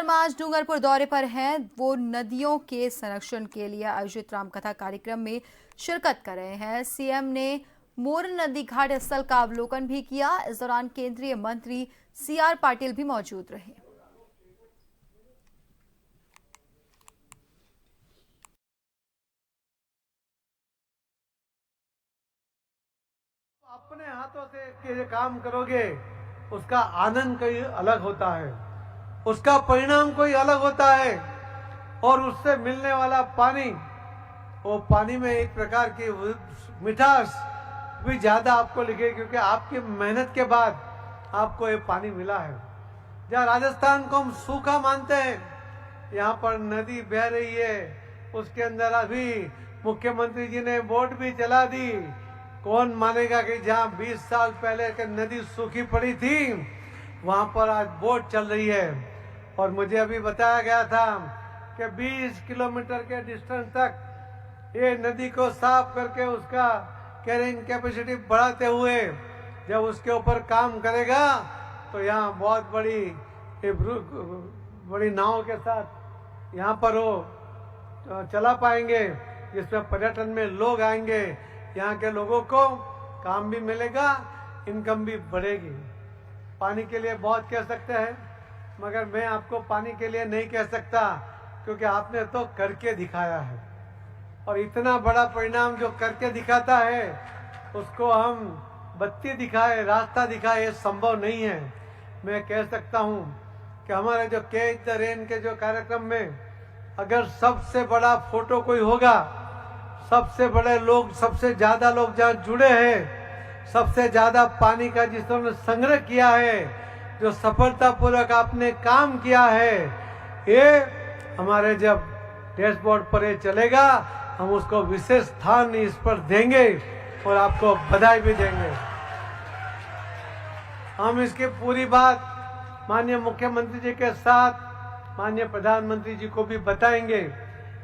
CM आज डूंगरपुर दौरे पर हैं। वो नदियों के संरक्षण के लिए आयोजित रामकथा कार्यक्रम में शिरकत कर रहे हैं। सीएम ने मोरन नदी घाट स्थल का अवलोकन भी किया। इस दौरान केंद्रीय मंत्री सीआर पाटिल भी मौजूद रहे। अपने हाथों से काम करोगे उसका आनंद कोई अलग होता है, उसका परिणाम कोई अलग होता है। और उससे मिलने वाला पानी, वो पानी में एक प्रकार की मिठास भी ज्यादा आपको लिखे, क्योंकि आपकी मेहनत के बाद आपको ये पानी मिला है। जहाँ राजस्थान को हम सूखा मानते हैं, यहाँ पर नदी बह रही है। उसके अंदर अभी मुख्यमंत्री जी ने बोट भी चला दी। कौन मानेगा कि जहाँ 20 साल पहले के नदी सूखी पड़ी थी, वहां पर आज बोट चल रही है। और मुझे अभी बताया गया था कि 20 किलोमीटर के डिस्टेंस तक ये नदी को साफ करके उसका कैरिंग कैपेसिटी बढ़ाते हुए जब उसके ऊपर काम करेगा तो यहाँ बहुत बड़ी नाव के साथ यहाँ पर वो चला पाएंगे, जिसमें पर्यटन में लोग आएंगे। यहाँ के लोगों को काम भी मिलेगा, इनकम भी बढ़ेगी। पानी के लिए बहुत कह सकते हैं, मगर मैं आपको पानी के लिए नहीं कह सकता, क्योंकि आपने तो करके दिखाया है। और इतना बड़ा परिणाम जो करके दिखाता है, उसको हम बत्ती दिखाए, रास्ता दिखाए, ये संभव नहीं है। मैं कह सकता हूँ कि हमारे जो कैच द रेन के जो कार्यक्रम में अगर सबसे बड़ा फोटो कोई होगा, सबसे बड़े लोग, सबसे ज्यादा लोग जहाँ जुड़े हैं, सबसे ज्यादा पानी का जिसने संग्रह किया है, जो सफलतापूर्वक आपने काम किया है, ये हमारे जब डैशबोर्ड पर ये चलेगा, हम उसको विशेष स्थान इस पर देंगे और आपको बधाई भी देंगे। हम इसकी पूरी बात माननीय मुख्यमंत्री जी के साथ माननीय प्रधानमंत्री जी को भी बताएंगे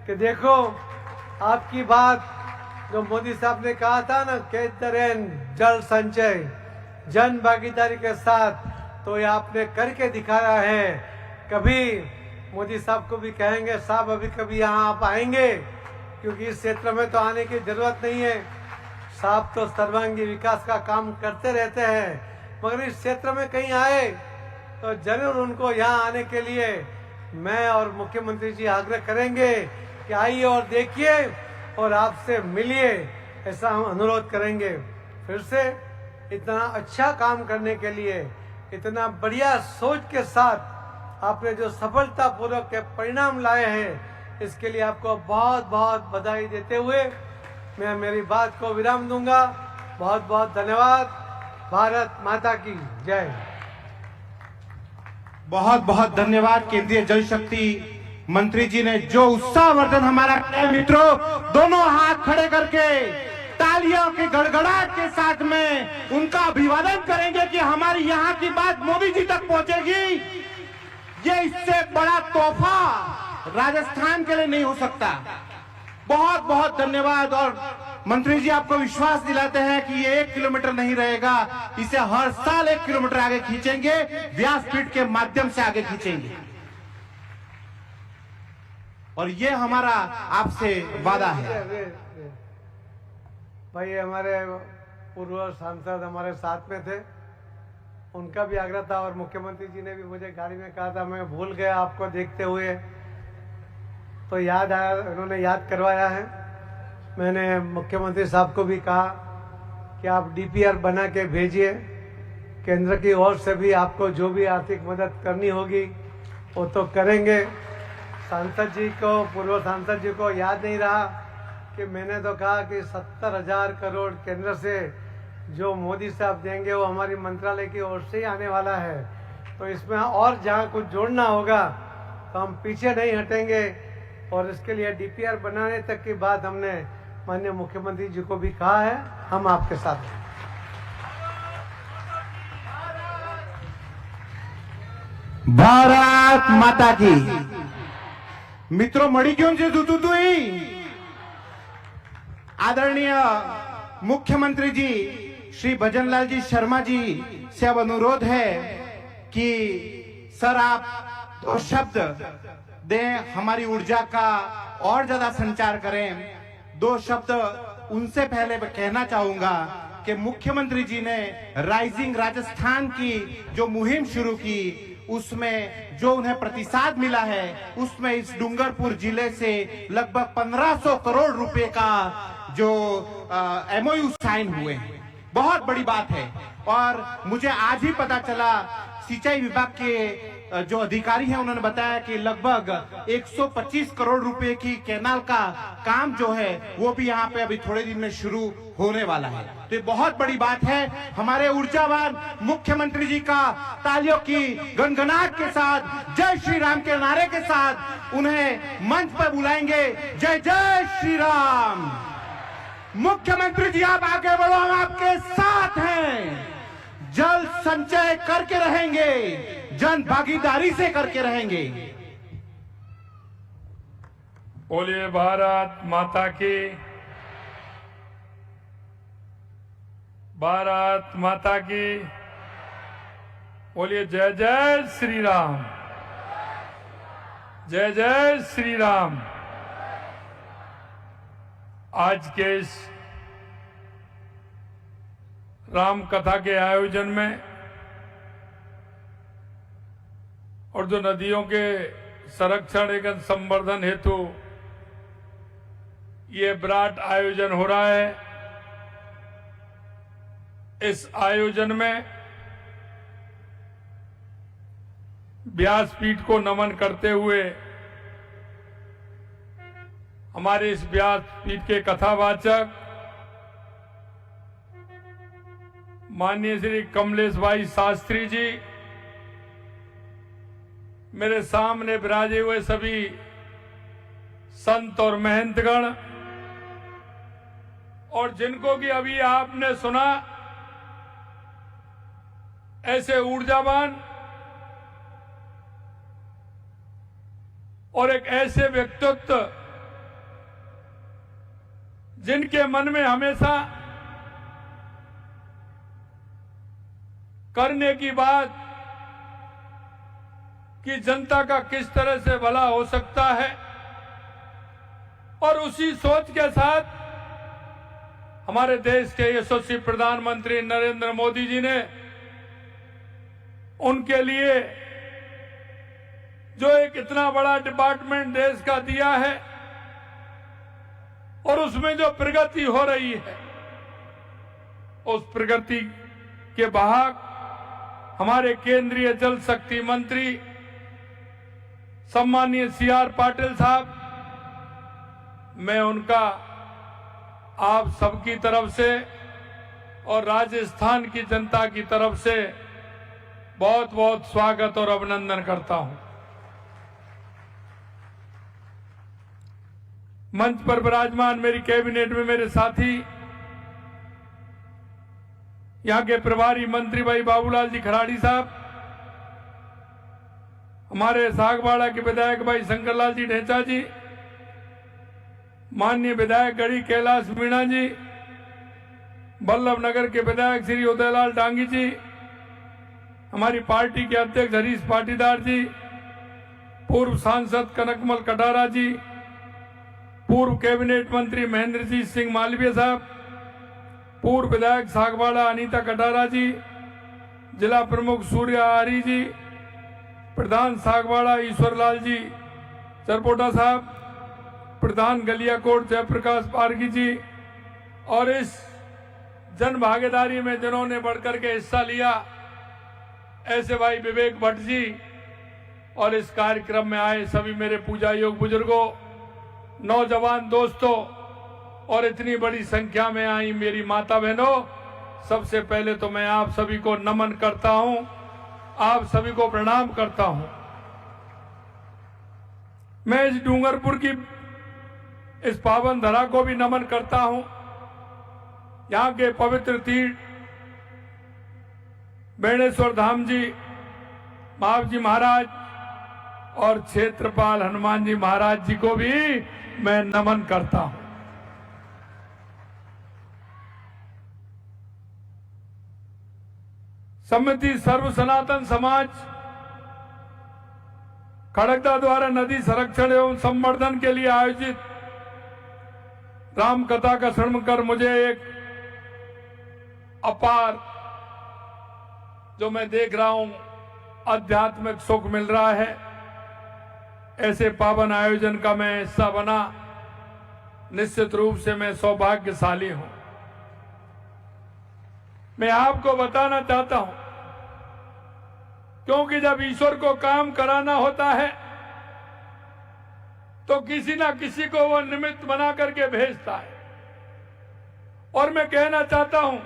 कि देखो, आपकी बात जो मोदी साहब ने कहा था ना, कैच द रेन, जल संचय, जन भागीदारी के साथ, तो ये आपने करके दिखाया है। कभी मोदी साहब को भी कहेंगे, साहब अभी कभी यहाँ आप आएंगे, क्योंकि इस क्षेत्र में तो आने की जरूरत नहीं है। साहब तो सर्वांगीण विकास का काम करते रहते हैं, मगर इस क्षेत्र में कहीं आए तो जरूर उनको यहाँ आने के लिए मैं और मुख्यमंत्री जी आग्रह करेंगे कि आइए और देखिए और आपसे मिलिए, ऐसा हम अनुरोध करेंगे। फिर से इतना अच्छा काम करने के लिए, इतना बढ़िया सोच के साथ आपने जो सफलतापूर्वक के परिणाम लाए हैं, इसके लिए आपको बहुत बहुत बधाई देते हुए मैं मेरी बात को विराम दूंगा। बहुत बहुत धन्यवाद। भारत माता की जय। बहुत बहुत धन्यवाद केंद्रीय जल शक्ति मंत्री जी ने जो उत्साहवर्धन हमारा किया। मित्रों, दोनों हाथ खड़े करके तालियों के गड़गड़ाहट के साथ में उनका अभिवादन करेंगे कि हमारी यहाँ की बात मोदी जी तक पहुंचेगी। ये इससे बड़ा तोहफा राजस्थान के लिए नहीं हो सकता। बहुत बहुत धन्यवाद। और मंत्री जी आपको विश्वास दिलाते हैं कि ये 1 किलोमीटर नहीं रहेगा, इसे हर साल 1 किलोमीटर आगे खींचेंगे, व्यासपीठ के माध्यम से आगे खींचेंगे। और ये हमारा आपसे वादा है। भाई हमारे पूर्व सांसद हमारे साथ में थे, उनका भी आग्रह था और मुख्यमंत्री जी ने भी मुझे गाड़ी में कहा था, मैं भूल गया आपको देखते हुए, तो याद आया, उन्होंने याद करवाया है। मैंने मुख्यमंत्री साहब को भी कहा कि आप डीपीआर बना के भेजिए, केंद्र की ओर से भी आपको जो भी आर्थिक मदद करनी होगी वो तो करेंगे। सांसद जी को, पूर्व सांसद जी को याद नहीं रहा कि मैंने तो कहा कि 70,000 करोड़ केंद्र से जो मोदी साहब देंगे वो हमारी मंत्रालय की ओर से ही आने वाला है। तो इसमें और जहाँ कुछ जोड़ना होगा तो हम पीछे नहीं हटेंगे। और इसके लिए डीपीआर बनाने तक की बात हमने माननीय मुख्यमंत्री जी को भी कहा है। हम आपके साथ हैं। भारत माता की। मित्रों, मड़ी क्यों से आदरणीय मुख्यमंत्री जी श्री भजनलाल जी शर्मा जी से अब अनुरोध है कि सर आप तो शब्द दें, हमारी ऊर्जा का और ज्यादा संचार करें। दो शब्द उनसे पहले मैं कहना चाहूंगा कि मुख्यमंत्री जी ने राइजिंग राजस्थान की जो मुहिम शुरू की, उसमें जो उन्हें प्रतिसाद मिला है, उसमें इस डूंगरपुर जिले से लगभग 1500 करोड़ रुपए का जो MOU साइन हुए हैं, बहुत बड़ी बात है। और मुझे आज ही पता चला, सिंचाई विभाग के जो अधिकारी हैं उन्होंने बताया कि लगभग 125 करोड़ रुपए की कैनाल का काम जो है वो भी यहाँ पे अभी थोड़े दिन में शुरू होने वाला है। तो ये बहुत बड़ी बात है। हमारे ऊर्जावान मुख्यमंत्री जी का तालियों की गनगनाहट के साथ, जय श्री राम के नारे के साथ उन्हें मंच पर बुलाएंगे। जय जय श्री राम। मुख्यमंत्री जी आप आगे बढ़ो, हम आपके साथ हैं। जल संचय करके रहेंगे, जन भागीदारी से करके रहेंगे। बोलिए भारत माता की, भारत माता की। बोलिए जय जय श्री राम, जय जय श्री राम। आज के इस राम कथा के आयोजन में और जो नदियों के संरक्षण एवं संवर्धन हेतु ये विराट आयोजन हो रहा है, इस आयोजन में व्यासपीठ को नमन करते हुए हमारे इस व्यासपीठ के कथावाचक माननीय श्री कमलेश भाई शास्त्री जी, मेरे सामने विराजे हुए सभी संत और महंतगण, और जिनको कि अभी आपने सुना, ऐसे ऊर्जावान और एक ऐसे व्यक्तित्व जिनके मन में हमेशा करने की बात कि जनता का किस तरह से भला हो सकता है, और उसी सोच के साथ हमारे देश के यशस्वी प्रधानमंत्री नरेंद्र मोदी जी ने उनके लिए जो एक इतना बड़ा डिपार्टमेंट देश का दिया है और उसमें जो प्रगति हो रही है, उस प्रगति के वाहक हमारे केंद्रीय जल शक्ति मंत्री सम्मानीय CR पाटिल साहब, मैं उनका आप सबकी तरफ से और राजस्थान की जनता की तरफ से बहुत बहुत स्वागत और अभिनंदन करता हूं। मंच पर विराजमान मेरी कैबिनेट में मेरे साथी, यहां के प्रभारी मंत्री भाई बाबूलाल जी खराड़ी साहब, हमारे सागवाड़ा के विधायक भाई शंकरलाल जी ढेंचा जी, माननीय विधायक गढ़ी कैलाश मीणा जी, बल्लभ नगर के विधायक श्री उदयलाल डांगी जी, हमारी पार्टी के अध्यक्ष हरीश पाटीदार जी, पूर्व सांसद कनकमल कटारा जी, पूर्व कैबिनेट मंत्री महेंद्रजीत सिंह मालवीय साहब, पूर्व विधायक सागवाड़ा अनीता कटारा जी, जिला प्रमुख सूर्य आरी जी, प्रधान सागवाड़ा ईश्वरलाल जी चरपोटा साहब, प्रधान गलियाकोट जयप्रकाश पारगी जी, और इस जन भागीदारी में जिन्होंने बढ़कर के हिस्सा लिया, ऐसे भाई विवेक भट्ट जी, और इस कार्यक्रम में आए सभी मेरे पूजा योग बुजुर्गों, नौजवान दोस्तों, और इतनी बड़ी संख्या में आई मेरी माता बहनों, सबसे पहले तो मैं आप सभी को नमन करता हूं, आप सभी को प्रणाम करता हूं। मैं इस डूंगरपुर की इस पावन धरा को भी नमन करता हूं। यहाँ के पवित्र तीर्थ बेणेश्वर धाम जी, महाव जी महाराज और क्षेत्रपाल हनुमान जी महाराज जी को भी मैं नमन करता हूं। समिति सर्व सनातन समाज खड़गदा द्वारा नदी संरक्षण एवं संवर्धन के लिए आयोजित राम कथा का श्रवण कर मुझे एक अपार, जो मैं देख रहा हूं, आध्यात्मिक सुख मिल रहा है। ऐसे पावन आयोजन का मैं हिस्सा बना, निश्चित रूप से मैं सौभाग्यशाली हूं। मैं आपको बताना चाहता हूं, क्योंकि जब ईश्वर को काम कराना होता है तो किसी ना किसी को वो निमित्त बना करके भेजता है। और मैं कहना चाहता हूं,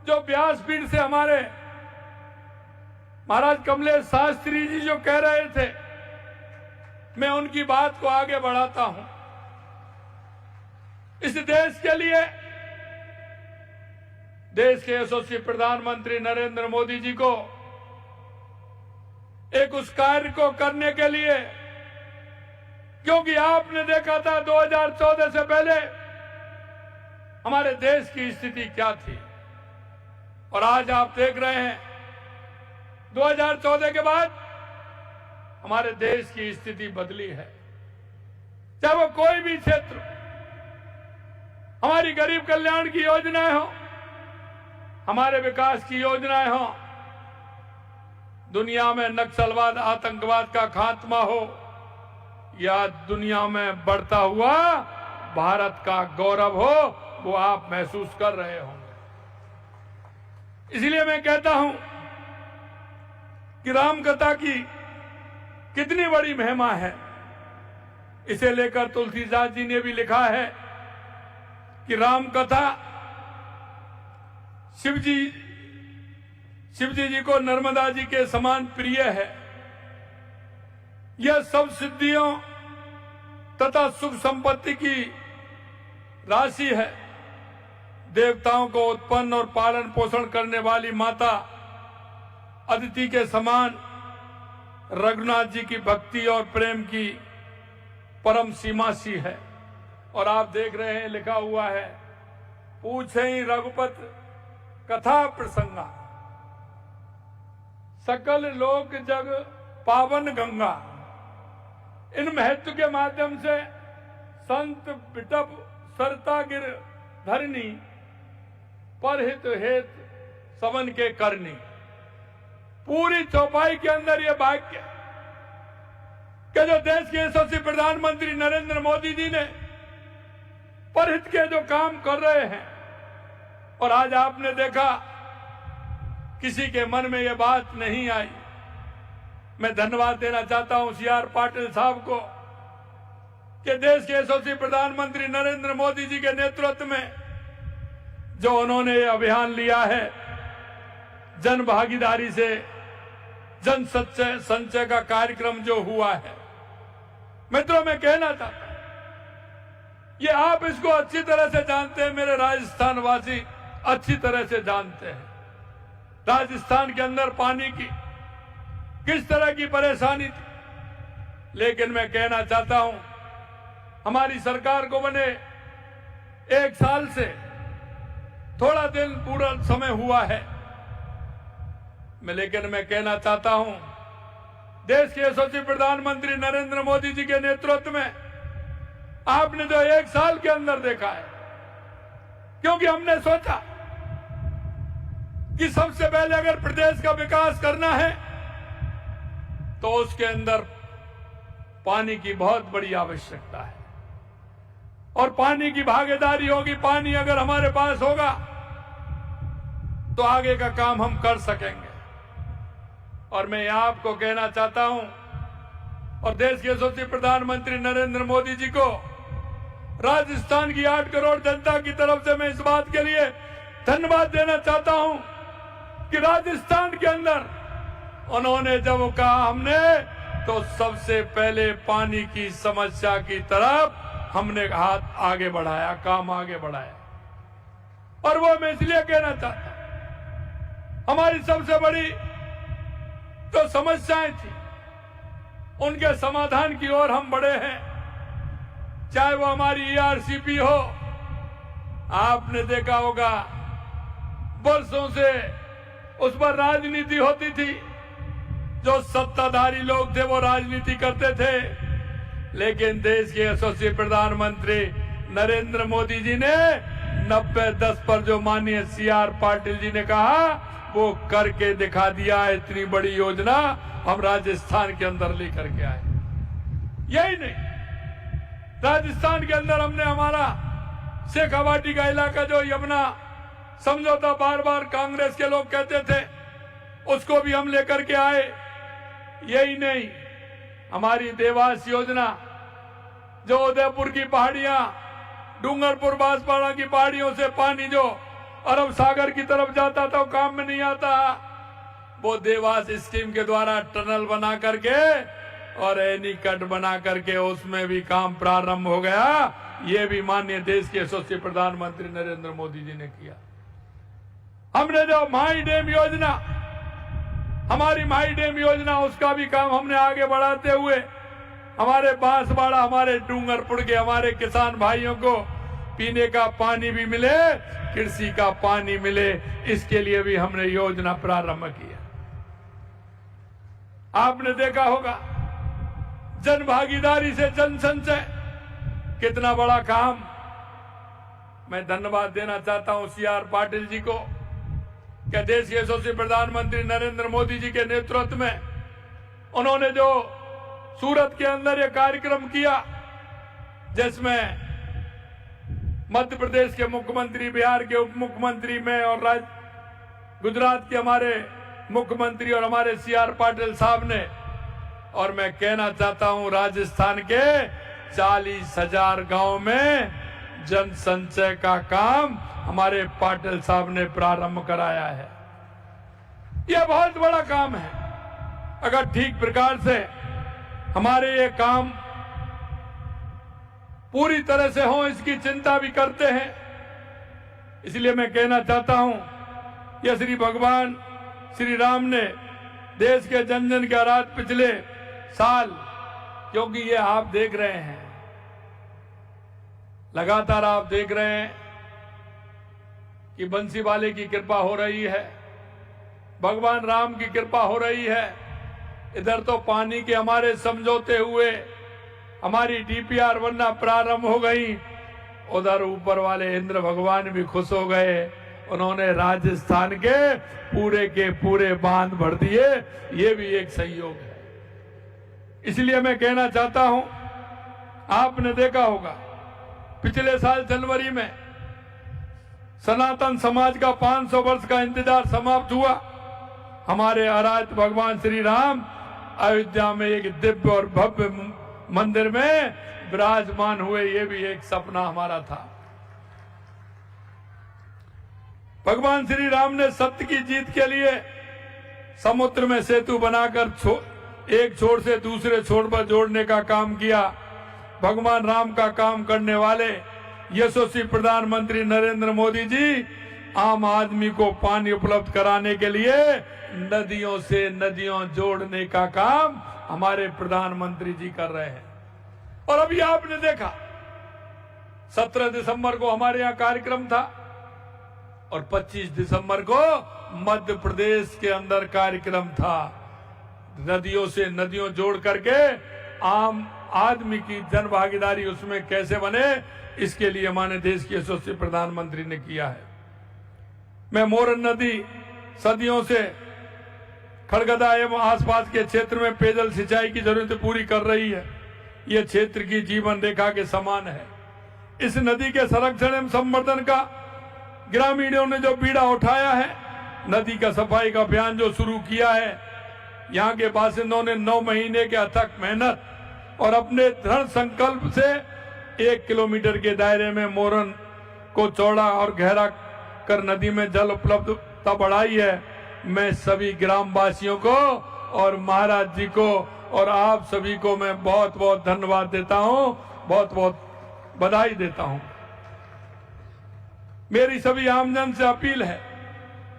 जो व्यासपीठ से हमारे महाराज कमलेश शास्त्री जी जो कह रहे थे, मैं उनकी बात को आगे बढ़ाता हूं। इस देश के लिए, देश के यशस्वी प्रधानमंत्री नरेंद्र मोदी जी को एक उस कार्य को करने के लिए, क्योंकि आपने देखा था 2014 से पहले हमारे देश की स्थिति क्या थी, और आज आप देख रहे हैं 2014 के बाद हमारे देश की स्थिति बदली है। चाहे वो कोई भी क्षेत्र, हमारी गरीब कल्याण की योजनाएं हो, हमारे विकास की योजनाएं हो, दुनिया में नक्सलवाद आतंकवाद का खात्मा हो, या दुनिया में बढ़ता हुआ भारत का गौरव हो, वो आप महसूस कर रहे होंगे। इसलिए मैं कहता हूं कि राम कथा की कितनी बड़ी महिमा है। इसे लेकर तुलसीदास जी ने भी लिखा है कि राम कथा शिव जी को नर्मदा जी के समान प्रिय है। यह सब सिद्धियों तथा सुख संपत्ति की राशि है। देवताओं को उत्पन्न और पालन पोषण करने वाली माता अदिति के समान रघुनाथ जी की भक्ति और प्रेम की परम सीमा सी है। और आप देख रहे हैं, लिखा हुआ है, पूछे ही रघुपत कथा प्रसंगा, सकल लोक जग पावन गंगा। इन महत्व के माध्यम से संत बिटप सरता गिर धरनी, परहित हेत सवन के करनी। पूरी चौपाई के अंदर यह वाक्य कि जो देश के यशस्वी प्रधानमंत्री नरेंद्र मोदी जी ने परहित के जो काम कर रहे हैं, और आज आपने देखा किसी के मन में यह बात नहीं आई। मैं धन्यवाद देना चाहता हूं CR पाटिल साहब को कि देश के यशस्वी प्रधानमंत्री नरेंद्र मोदी जी के नेतृत्व में जो उन्होंने ये अभियान लिया है, जन भागीदारी से जन संचय का कार्यक्रम जो हुआ है। मित्रों, मैं कहना चाहता हूं, ये आप इसको अच्छी तरह से जानते हैं, मेरे राजस्थान वासी अच्छी तरह से जानते हैं। राजस्थान के अंदर पानी की किस तरह की परेशानी थी। लेकिन मैं कहना चाहता हूं, हमारी सरकार को बने 1 साल से थोड़ा दिन पूरा समय हुआ है। लेकिन मैं कहना चाहता हूं, देश के यशस्वी प्रधानमंत्री नरेंद्र मोदी जी के नेतृत्व में आपने जो 1 साल के अंदर देखा है, क्योंकि हमने सोचा कि सबसे पहले अगर प्रदेश का विकास करना है तो उसके अंदर पानी की बहुत बड़ी आवश्यकता है, और पानी की भागीदारी होगी। पानी अगर हमारे पास होगा तो आगे का काम हम कर सकेंगे। और मैं आपको कहना चाहता हूं, और देश के यशस्वी प्रधानमंत्री नरेंद्र मोदी जी को, राजस्थान की 8 करोड़ जनता की तरफ से मैं इस बात के लिए धन्यवाद देना चाहता हूं कि राजस्थान के अंदर उन्होंने जब कहा हमने, तो सबसे पहले पानी की समस्या की तरफ हमने हाथ आगे बढ़ाया, काम आगे बढ़ाया। और वो मैं इसलिए कहना चाहता हूं, हमारी सबसे बड़ी जो समस्याएं थी उनके समाधान की ओर हम बढ़े हैं। चाहे वो हमारी ERCP हो, आपने देखा होगा वर्षों से उस पर राजनीति होती थी, जो सत्ताधारी लोग थे वो राजनीति करते थे, लेकिन देश के यशस्वी प्रधानमंत्री नरेंद्र मोदी जी ने 90-10 पर जो माननीय CR पाटिल जी ने कहा वो करके दिखा दिया है। इतनी बड़ी योजना हम राजस्थान के अंदर लेकर के आए। यही नहीं, राजस्थान के अंदर हमने हमारा शेखावाटी का इलाका जो यमुना समझौता बार बार कांग्रेस के लोग कहते थे, उसको भी हम लेकर के आए। यही नहीं, हमारी देवास योजना जो उदयपुर की पहाड़ियां, डूंगरपुर बांसवाड़ा की पहाड़ियों से पानी जो अरब सागर की तरफ जाता था वो काम में नहीं आता, वो देवास स्कीम के द्वारा टनल बना करके और एनीकट बना करके उसमें भी काम प्रारंभ हो गया। ये भी माननीय देश के यशस्वी प्रधानमंत्री नरेंद्र मोदी जी ने किया। हमने जो माई डैम योजना, हमारी माई डैम योजना, उसका भी काम हमने आगे बढ़ाते हुए हमारे बांसवाड़ा, हमारे डूंगरपुर के हमारे किसान भाइयों को पीने का पानी भी मिले, कृषि का पानी मिले, इसके लिए भी हमने योजना प्रारंभ किया। आपने देखा होगा जन भागीदारी से जन संचय, कितना बड़ा काम। मैं धन्यवाद देना चाहता हूं CR पाटिल जी को, क्या देश के यशस्वी प्रधानमंत्री नरेंद्र मोदी जी के नेतृत्व में उन्होंने जो सूरत के अंदर ये कार्यक्रम किया, जिसमें मध्य प्रदेश के मुख्यमंत्री, बिहार के उप मुख्यमंत्री, में और गुजरात के हमारे मुख्यमंत्री और हमारे CR पाटिल साहब ने, और मैं कहना चाहता हूं राजस्थान के 40,000 गांव में जन संचय का काम हमारे पाटिल साहब ने प्रारंभ कराया है। यह बहुत बड़ा काम है। अगर ठीक प्रकार से हमारे ये काम पूरी तरह से हो, इसकी चिंता भी करते हैं। इसलिए मैं कहना चाहता हूं, यह श्री भगवान श्री राम ने देश के जन जन के रात पिछले साल, क्योंकि ये आप देख रहे हैं, लगातार आप देख रहे हैं कि बंसी वाले की कृपा हो रही है, भगवान राम की कृपा हो रही है। इधर तो पानी के हमारे समझौते हुए, हमारी DPR बनना प्रारंभ हो गई, उधर ऊपर वाले इंद्र भगवान भी खुश हो गए, उन्होंने राजस्थान के पूरे बांध भर दिए। ये भी एक सहयोग है। इसलिए मैं कहना चाहता हूं, आपने देखा होगा पिछले साल जनवरी में सनातन समाज का 500 वर्ष का इंतजार समाप्त हुआ। हमारे आराध्य भगवान श्री राम अयोध्या में एक दिव्य और भव्य मंदिर में विराजमान हुए। ये भी एक सपना हमारा था। भगवान श्री राम ने सत्य की जीत के लिए समुद्र में सेतु बनाकर एक छोर से दूसरे छोर पर जोड़ने का काम किया। भगवान राम का काम करने वाले यशस्वी प्रधानमंत्री नरेंद्र मोदी जी आम आदमी को पानी उपलब्ध कराने के लिए नदियों से नदियों जोड़ने का काम हमारे प्रधानमंत्री जी कर रहे हैं। और अभी आपने देखा 17 दिसंबर को हमारे यहाँ कार्यक्रम था और 25 दिसंबर को मध्य प्रदेश के अंदर कार्यक्रम था। नदियों से नदियों जोड़ करके आम आदमी की जन भागीदारी उसमें कैसे बने, इसके लिए हमारे देश के यशस्वी प्रधानमंत्री ने किया है। मैं मोरन नदी सदियों से खड़गदा एवं आसपास के क्षेत्र में पेयजल सिंचाई की जरूरत पूरी कर रही है। यह क्षेत्र की जीवन रेखा के समान है। इस नदी के संरक्षण एवं संवर्धन का ग्रामीणों ने जो बीड़ा उठाया है, नदी का सफाई का अभियान जो शुरू किया है, यहाँ के बासिंदों ने 9 महीने के अथक मेहनत और अपने दृढ़ संकल्प से 1 किलोमीटर के दायरे में मोरन को चौड़ा और गहरा कर नदी में जल उपलब्धता बढ़ाई है। मैं सभी ग्रामवासियों को और महाराज जी को और आप सभी को मैं बहुत बहुत धन्यवाद देता हूं, बहुत बहुत बधाई देता हूं। मेरी सभी आमजन से अपील है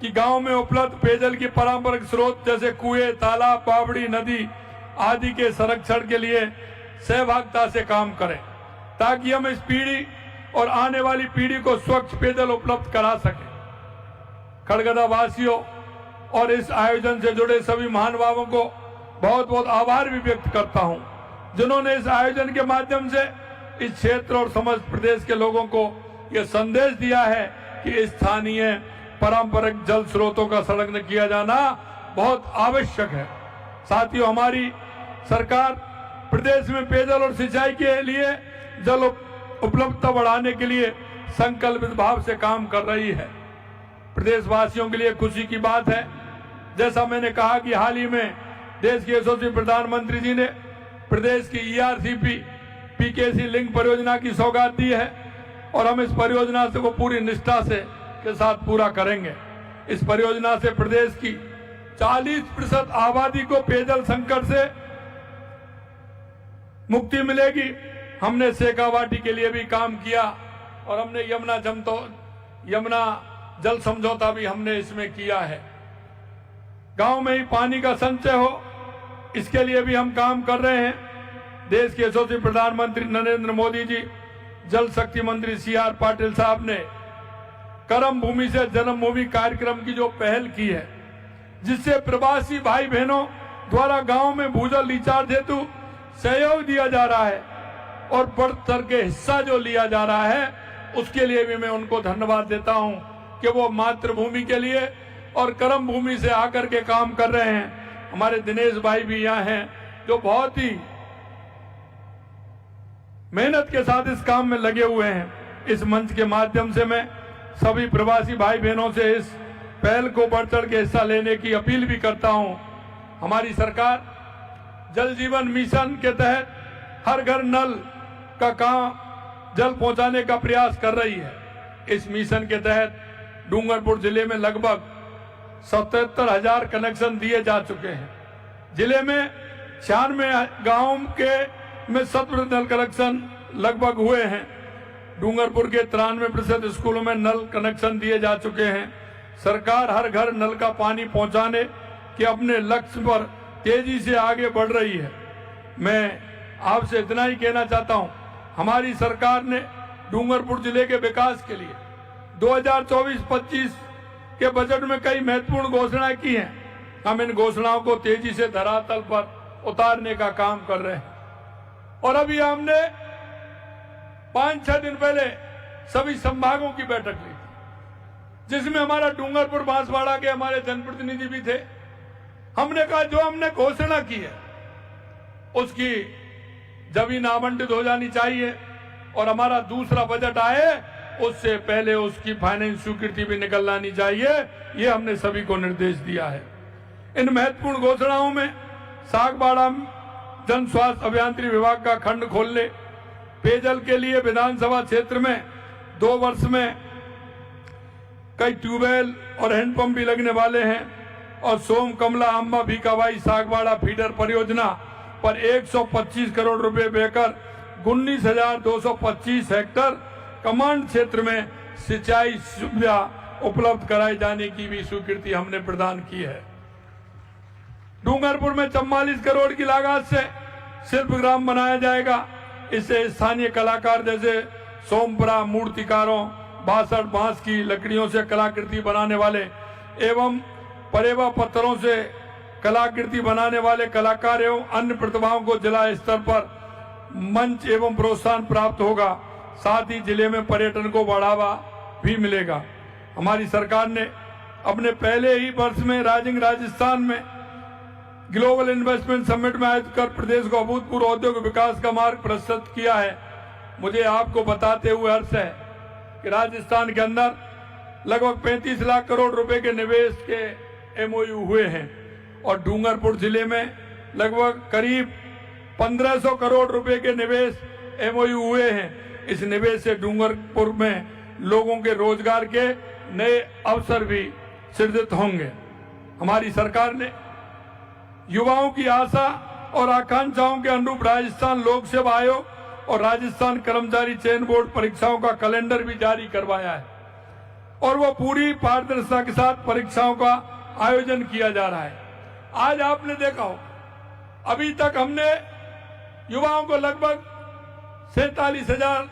कि गांव में उपलब्ध पेयजल की पारंपरिक स्रोत जैसे कुएं, तालाब, बावड़ी, नदी आदि के संरक्षण के लिए सहभागिता से काम करें, ताकि हम इस पीढ़ी और आने वाली पीढ़ी को स्वच्छ पेयजल उपलब्ध करा सकें। खड़गदा वासियों और इस आयोजन से जुड़े सभी महानुभावों को बहुत बहुत आभार भी व्यक्त करता हूं, जिन्होंने इस आयोजन के माध्यम से इस क्षेत्र और समस्त प्रदेश के लोगों को यह संदेश दिया है कि स्थानीय पारंपरिक जल स्रोतों का संरक्षण किया जाना बहुत आवश्यक है। साथियों, हमारी सरकार प्रदेश में पेयजल और सिंचाई के लिए जल उपलब्धता बढ़ाने के लिए संकल्पित भाव से काम कर रही है। प्रदेशवासियों के लिए खुशी की बात है, जैसा मैंने कहा कि हाल ही में देश के यशस्वी प्रधानमंत्री जी ने प्रदेश की ERCP PKC लिंक परियोजना की सौगात दी है और हम इस परियोजना से को पूरी निष्ठा से के साथ पूरा करेंगे। इस परियोजना से प्रदेश की 40% आबादी को पेयजल संकट से मुक्ति मिलेगी। हमने शेखावाटी के लिए भी काम किया और हमने यमुना जल समझौता भी हमने इसमें किया है। गांव में ही पानी का संचय हो, इसके लिए भी हम काम कर रहे हैं। देश के यशस्वी प्रधानमंत्री नरेंद्र मोदी जी, जल शक्ति मंत्री CR पाटिल साहब ने कर्म भूमि से जन्मभूमि कार्यक्रम की जो पहल की है, जिससे प्रवासी भाई बहनों द्वारा गांव में भूजल रिचार्ज हेतु सहयोग दिया जा रहा है और बढ़ चढ़ के हिस्सा जो लिया जा रहा है, उसके लिए भी मैं उनको धन्यवाद देता हूं कि वो मातृभूमि के लिए और कर्म भूमि से आकर के काम कर रहे हैं। हमारे दिनेश भाई भी यहाँ हैं, जो बहुत ही मेहनत के साथ इस काम में लगे हुए हैं। इस मंच के माध्यम से मैं सभी प्रवासी भाई बहनों से इस पहल को बढ़ चढ़ के हिस्सा लेने की अपील भी करता हूं। हमारी सरकार जल जीवन मिशन के तहत हर घर नल का काम जल पहुंचाने का प्रयास कर रही है। इस मिशन के तहत डूंगरपुर जिले में लगभग 77,000 कनेक्शन दिए जा चुके हैं। जिले में 96 गांव के में 100% नल कनेक्शन लगभग हुए हैं। डूंगरपुर के 93% स्कूलों में नल कनेक्शन दिए जा चुके हैं। सरकार हर घर नल का पानी पहुंचाने के अपने लक्ष्य पर तेजी से आगे बढ़ रही है। मैं आपसे इतना ही कहना चाहता हूं, हमारी सरकार ने डूंगरपुर जिले के विकास के लिए 2024-25 के बजट में कई महत्वपूर्ण घोषणाएं की हैं। हम इन घोषणाओं को तेजी से धरातल पर उतारने का काम कर रहे हैं और अभी हमने 5-6 दिन पहले सभी संभागों की बैठक ली थी, जिसमें हमारा डूंगरपुर बांसवाड़ा के हमारे जनप्रतिनिधि भी थे। हमने कहा जो हमने घोषणा की है उसकी जमीन आवंटित हो जानी चाहिए और हमारा दूसरा बजट आए उससे पहले उसकी फाइनेंस स्वीकृति भी निकल लानी चाहिए। ये हमने सभी को निर्देश दिया है। इन महत्वपूर्ण घोषणाओं में सागबाड़ा जन स्वास्थ्य अभियांत्रिकी विभाग का खंड खोलने, पेयजल के लिए विधानसभा क्षेत्र में 2 वर्ष में कई ट्यूबवेल और हैंडपंप भी लगने वाले हैं और सोम कमला अम्बा भीकाबाई सागबाड़ा फीडर परियोजना पर 125 करोड़ रुपए देकर 19,225 हेक्टेयर कमांड क्षेत्र में सिंचाई सुविधा उपलब्ध कराए जाने की भी स्वीकृति हमने प्रदान की है। डूंगरपुर में 44 करोड़ की लागत से शिल्पग्राम बनाया जाएगा। इससे स्थानीय कलाकार जैसे सोमपुरा मूर्तिकारों, बासठ बांस की लकड़ियों से कलाकृति बनाने वाले एवं परेवा पत्थरों से कलाकृति बनाने वाले कलाकार एवं अन्य प्रतिभाओं को जिला स्तर पर मंच एवं प्रोत्साहन प्राप्त होगा। साथ ही जिले में पर्यटन को बढ़ावा भी मिलेगा। हमारी सरकार ने अपने पहले ही वर्ष में राजस्थान में ग्लोबल इन्वेस्टमेंट समिट में आयोजित कर प्रदेश को अभूतपूर्व औद्योगिक विकास का मार्ग प्रशस्त किया है। मुझे आपको बताते हुए हर्ष है कि राजस्थान के अंदर लगभग 35 लाख करोड़ रुपए के निवेश के MOU हुए हैं और डूंगरपुर जिले में लगभग करीब 1500 करोड़ रुपए के निवेश MOU हुए हैं। इस निवेश से डूंगरपुर में लोगों के रोजगार के नए अवसर भी सृजित होंगे। हमारी सरकार ने युवाओं की आशा और आकांक्षाओं के अनुरूप राजस्थान लोक सेवा आयोग और राजस्थान कर्मचारी चयन बोर्ड परीक्षाओं का कैलेंडर भी जारी करवाया है और वो पूरी पारदर्शिता के साथ परीक्षाओं का आयोजन किया जा रहा है। आज आपने देखा हो, अभी तक हमने युवाओं को लगभग 47,000